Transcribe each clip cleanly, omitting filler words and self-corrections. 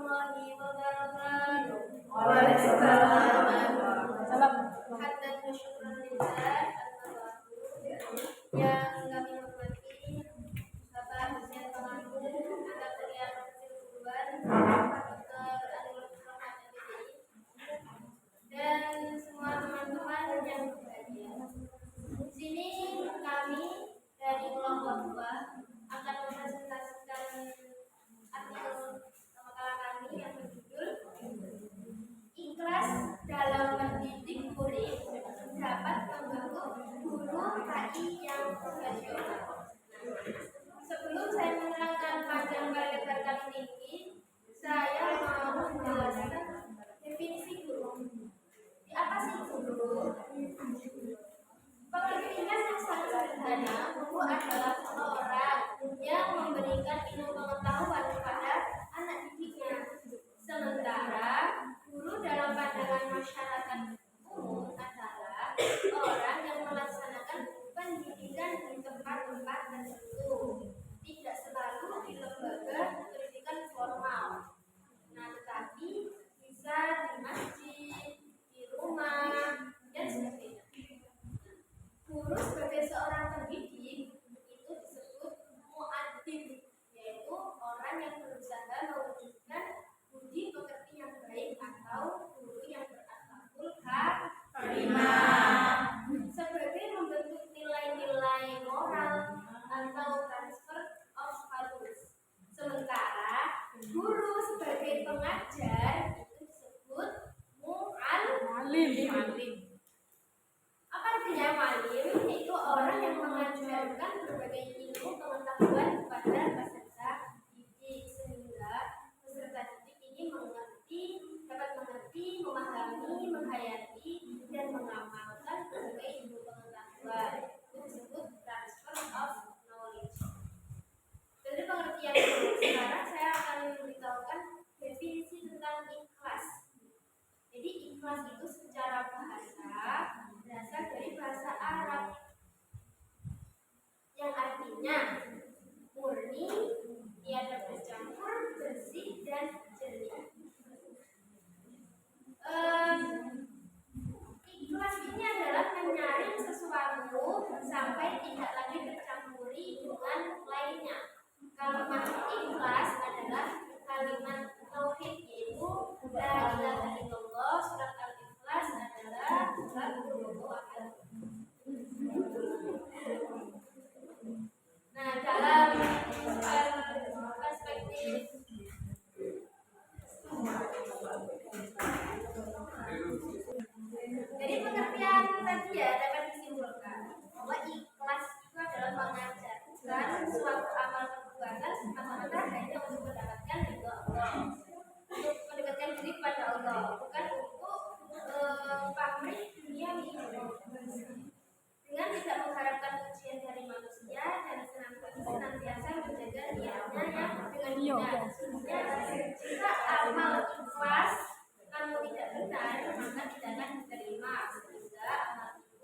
warahmatullahi wabarakatuh. Waalaikumsalam. Hatta syukran lillah yang kami hormati Bapak Hussein Pemangku, Anak Kuliah Perguruan, Dr. Anwar Muhammad MPDI, dan semua teman-teman yang berbahagia. Di sini kami dari kelompok 2 akan mempresentasikan artikel makalah kami yang berjudul Ikhlas dalam mendidik murid dapat membentuk guru HI yang profesional. Sebelum saya menerangkan panjang kali lebar kali ini, saya mau menjelaskan definisi guru. Di apa sih guru? Pengertiannya sangat sederhana. Guru adalah seorang yang memberikan ilmu pengetahuan kepada anak didiknya. Sementara guru dalam pandangan masyarakat umum adalah orang yang melaksanakan pendidikan di tempat-tempat tertentu, tidak selalu di lembaga pendidikan formal. Nah, tetapi bisa di masjid, di rumah, dan sebagainya. Guru sebagai seorang pendidik itu disebut mu'addib, yaitu orang yang berusaha mewujudkan budi pekerti yang baik atau guru yang berakhlakul karimah, sebagai membentuk nilai-nilai moral atau transfer of values. Sementara guru sebagai pengajar itu disebut mu'allim. Apa artinya mu'allim? Yaitu orang yang mengajarkan berbagai ilmu pengetahuan kepada peserta didik, sehingga peserta didik ini dapat mengerti, memahami, menghayati, dan mengamalkan berbagai ilmu pengetahuan. Itu disebut transfer of knowledge. Dari pengertian ini, sekarang saya akan memberitahukan definisi tentang ikhlas. Jadi ikhlas itu secara bahasa berasal dari bahasa Arab yang artinya murni, tiada bercampur, bersih dan jernih. Ikhlas ini adalah menyaring sesuatu sampai tidak lagi bercampuri dengan lainnya. Kalimat ikhlas adalah kalimat tauhid, yaitu la ilaha illallah. Surat Al-Ikhlas adalah surat Al-Ikhlas. Nah, dalam perspektif dari pengertian tadi ya dapat disimpulkan bahwa ikhlas itu adalah mengajarkan suatu amal perbuatan semata-mata hanya untuk mendapatkan ridho Allah, untuk mendekatkan diri kepada Allah, bukan untuk pamrih dunia dengan tidak mengharapkan pujian dari manusia dan senantiasa menjaga niatnya yang dengan benar. Jika amal ikhlas kamu tidak benar, maka tidak akan diterima, sehingga amal itu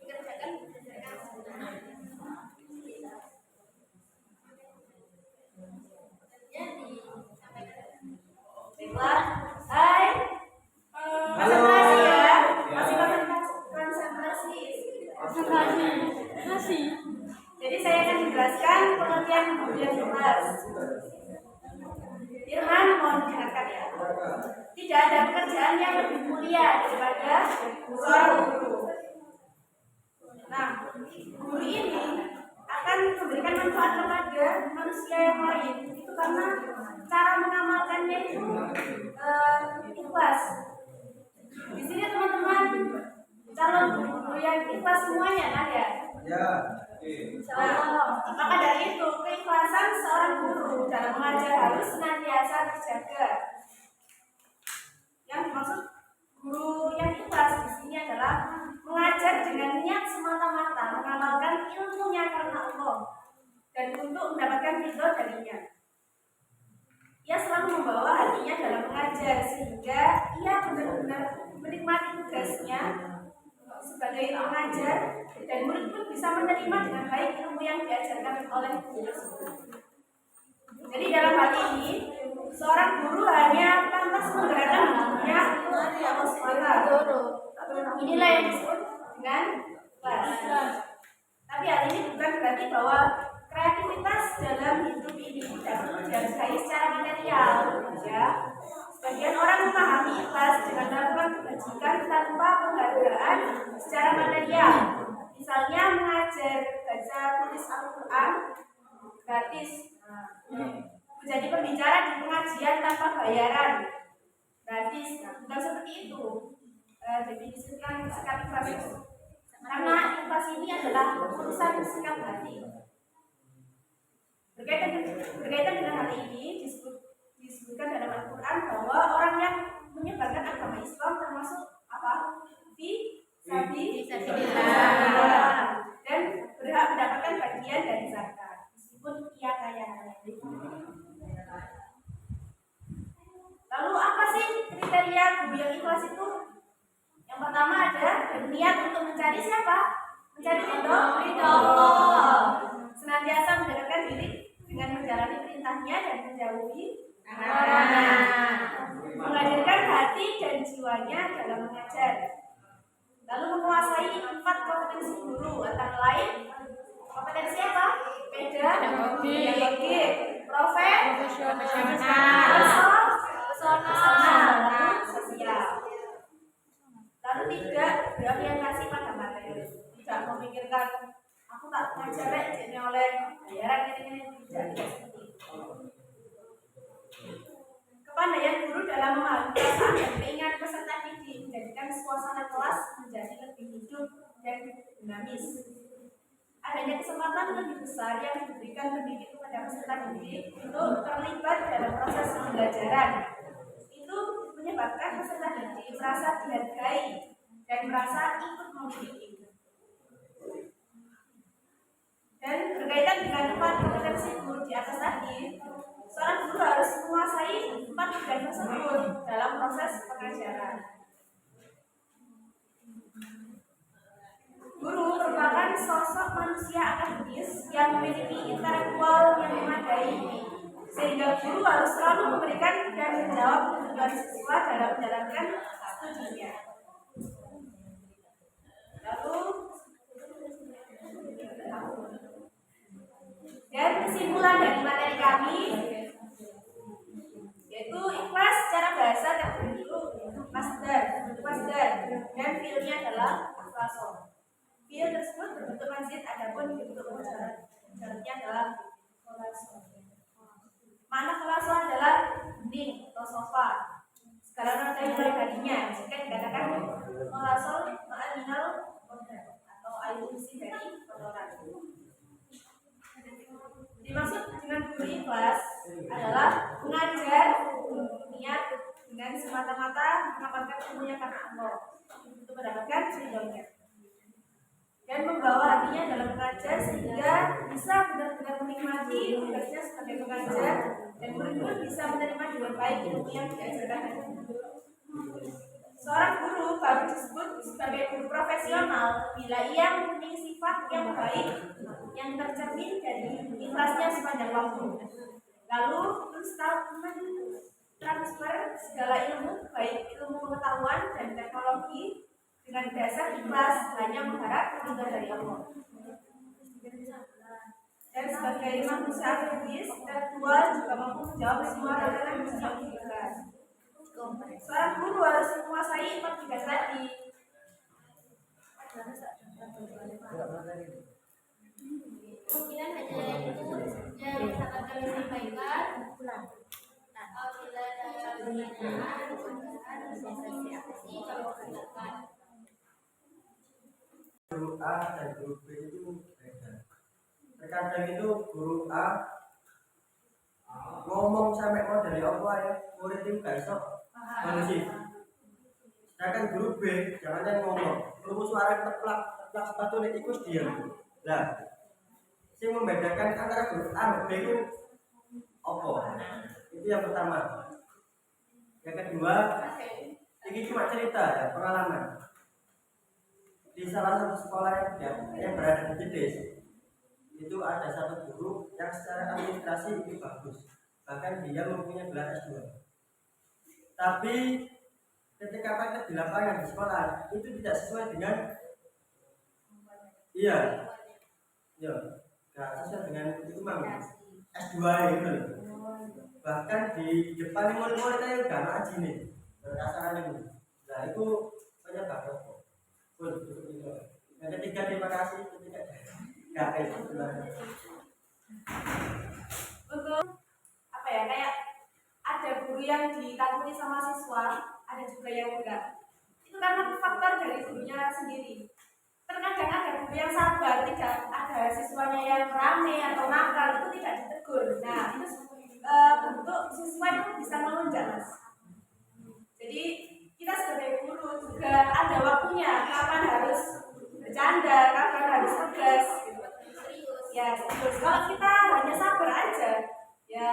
dikerjakan berdasarkan sunnah. Hai. Konsentrasi ya. Masih konsentrasi. Jadi saya akan menjelaskan pengertian kemudian ikhlas. Firman mohon didengarkan ya. Tidak ada pekerjaan yang lebih mulia daripada seorang guru. Nah, guru ini akan memberikan manfaat kepada manusia yang lain. Itu karena cara mengamalkannya itu ikhlas. Di sini teman-teman calon guru yang ikhlas semuanya kan ya? Ya. Nah, maka dari itu keikhlasan seorang guru dalam mengajar harus senantiasa terjaga. Yang dimaksud guru yang ikhlas di sini adalah mengajar dengan niat semata-mata mengamalkan ilmunya karena Allah dan untuk mendapatkan ridho darinya. Ia selalu membawa hatinya dalam mengajar sehingga ia benar-benar menikmati tugasnya sebagai pengajar dan murid pun bisa menerima dengan baik ilmu yang diajarkan oleh guru tersebut. Jadi dalam hal ini seorang guru hanya pantas menggerakkan dirinya inilah yang disebut dengan kelas. Tapi hal ini bukan berarti bahwa kreativitas dalam hidup ini tidak perlu dihargai secara material, ya. Sebagian orang memahami ikhlas dengan melakukan kebajikan tanpa penghargaan secara material. Misalnya mengajar baca tulis Al-Quran gratis, menjadi pembicara di pengajian tanpa bayaran gratis. Bukan seperti itu. Definisikan sikap ikhlas itu. Karena ikhlas ini adalah urusan sikap hati. Berkaitan dengan hal ini disebutkan dalam Al-Quran bahwa orang yang menyebarkan agama Islam termasuk apa? Fisabilillah, dan berhak mendapatkan bagian dari zakat meskipun ia kaya raya. Lalu apa sih kriteria guru yang ikhlas itu? Yang pertama ada berniat untuk mencari siapa? Mencari ridho Allah. Senantiasa mendekatkan diri dengan menjalani perintahnya dan menjauhi larangan. Menghadirkan hati dan jiwanya dalam mengajar. Lalu menguasai 4 kompetensi guru, antara lain kompetensi apa? Pedagogik, profesional, sosial. Lalu tidak berorientasi pada materi, tidak memikirkan aku tak ngajar jadi oleh bayaran ini tidak seperti itu. Kepandaian guru dalam memahami perasaan dan keinginan peserta didik menjadikan suasana kelas menjadi lebih hidup dan dinamis. Adanya kesempatan lebih besar yang diberikan pendidik kepada peserta didik untuk terlibat dalam proses pembelajaran. Itu menyebabkan peserta didik merasa dihargai dan merasa ikut memiliki. Dan berkaitan dengan 4 kompetensi guru di atas tadi, seorang guru harus menguasai 4 bidang tersebut dalam proses pengajaran. Guru merupakan sosok manusia akademis yang memiliki intelektual yang memadai, sehingga guru harus selalu memberikan dan menjawab kebutuhan siswa dalam menjalankan studinya. Lalu dan kesimpulan dari materi kami yaitu ikhlas secara bahasa terbentuk masdar dan fiilnya adalah akhlason. Fiil tersebut berbentuk mazid, adapun bentuk mujarradnya adalah kholason. Makna kholason adalah bening atau sofa. Sekarang ada mulai darinya jika dikatakan kholason ma'aminal atau alusi dari kotoran. Dimaksud dengan guru ikhlas adalah mengajar niat dengan semata-mata mengamalkan ilmunya karena Allah untuk mendapatkan ridhonya, dan membawa hatinya dalam mengajar sehingga bisa benar-benar menikmati tugasnya sebagai pengajar dan murid-murid bisa menerima dengan baik ilmu yang diajarkan. Seorang guru baru disebut sebagai guru profesional bila ia mempunyai sifat yang baik yang tercermin dari ikhlasnya sepanjang waktu. Lalu transfer segala ilmu, baik ilmu pengetahuan dan teknologi, dengan dasar ikhlas hanya mengharap ridho dari Allah. Dan sebagai manusia akademis, intelektual juga mampu menjawab semua tantangan yang ikhlas. Seorang guru harus menguasai 4 bidang tadi. Mungkin hanya itu yang dapat kami sampaikan. Apabila ada pertanyaan, apresiasi kami persilakan. Guru A dan guru B itu beda. Terkadang itu guru A ngomong sampai mau dari Allah ya, murid itu gak iso manusia. Sedangkan guru B jangan ngomong, guru suara teplak sepatu nih ikut diam. Nah, yang membedakan antara guru A dan B itu apa? Itu yang pertama. Yang kedua, ini cuma cerita ya, pengalaman. Di salah satu sekolah yang berada di desa itu ada satu guru yang secara administrasi itu bagus, bahkan dia mempunyai gelar S2. Tapi ketika praktek di lapangan di sekolah itu tidak sesuai dengan iya, ya, nggak sesuai dengan itu memang S2 itu loh. Bahkan di depan murid-murid itu gak ngaji nih, berdasarkan ini. Nah itu penyebab rokok. Yang ketiga terima kasih, ketiga gak kayak gitu. Untuk apa ya, kayak ada guru yang ditakuti sama siswa, ada juga yang enggak. Itu karena faktor dari gurunya sendiri. Terkadang ada guru yang sabar, tidak ada siswanya yang rame atau nakal, itu tidak ditegur. Nah, itu bentuk siswa itu bisa melonjak, Mas. Jadi kita sebagai guru juga ada waktunya, kapan harus bercanda, kapan harus tegas. Ya, terus kalau kita hanya sabar aja, ya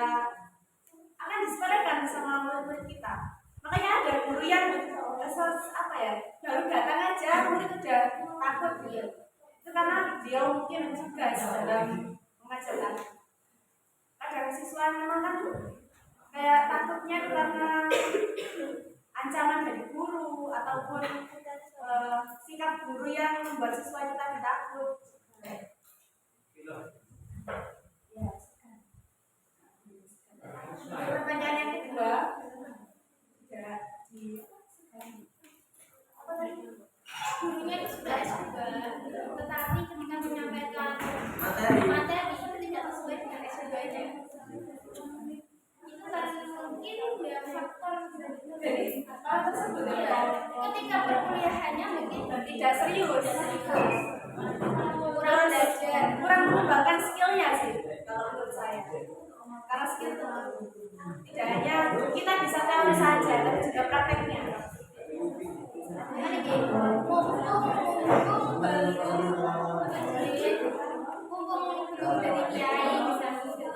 akan disepelekan sama murid-murid kita. Makanya ada guru yang apa ya, baru datang aja murid udah takut gitu. Itu karena dia mungkin juga dalam mengajarkan. Kadang siswa memang kan kayak takutnya itu karena ancaman dari guru ataupun sikap guru yang membuat siswa itu tadi takut. Pertanyaan yang kedua, gurunya itu sudah S2, tetapi ketika menyampaikan Materi itu tidak sesuai dengan S2-nya. Itu karena mungkin ya faktor dari hal tersebut ya, ketika perkuliahannya mungkin tidak serius, kurang belajar. kurang mengembangkan skillnya sih kalau menurut saya. Karena skill itu tidak hanya kita bisa teori saja, tapi juga prakteknya. Mumpung dari kiai misalnya,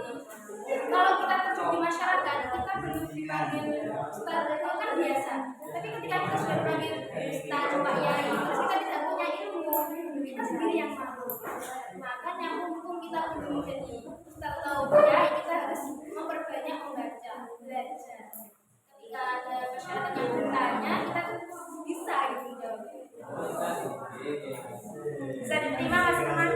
kalau kita terjun di masyarakat kita belum dipanggil ustaz, itu kan biasa. Tapi ketika kita sudah dipanggil ustaz, pak kiai, terus kita tidak punya ilmu, kita sendiri yang malu. Makanya mumpung kita belum jadi ustaz atau kiai, kita harus memperbanyak membaca, belajar. Ketika ada masyarakat yang bertanya, kita tuh bisa gitu jawab. Bisa diterima Mas Irman?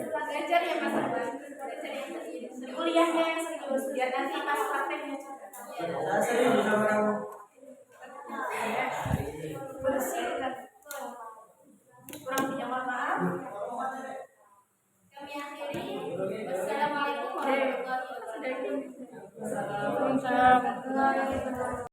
Belajar ya Mas Irman, belajar yang serius. Kuliahnya yang serius, biar nanti pas prakteknya juga. saya sering bersama kamu. Bersih dan kurang punya mohon maaf. Kami akhiri. Wassalamualaikum warahmatullahi wabarakatuh. Waalaikumsalam.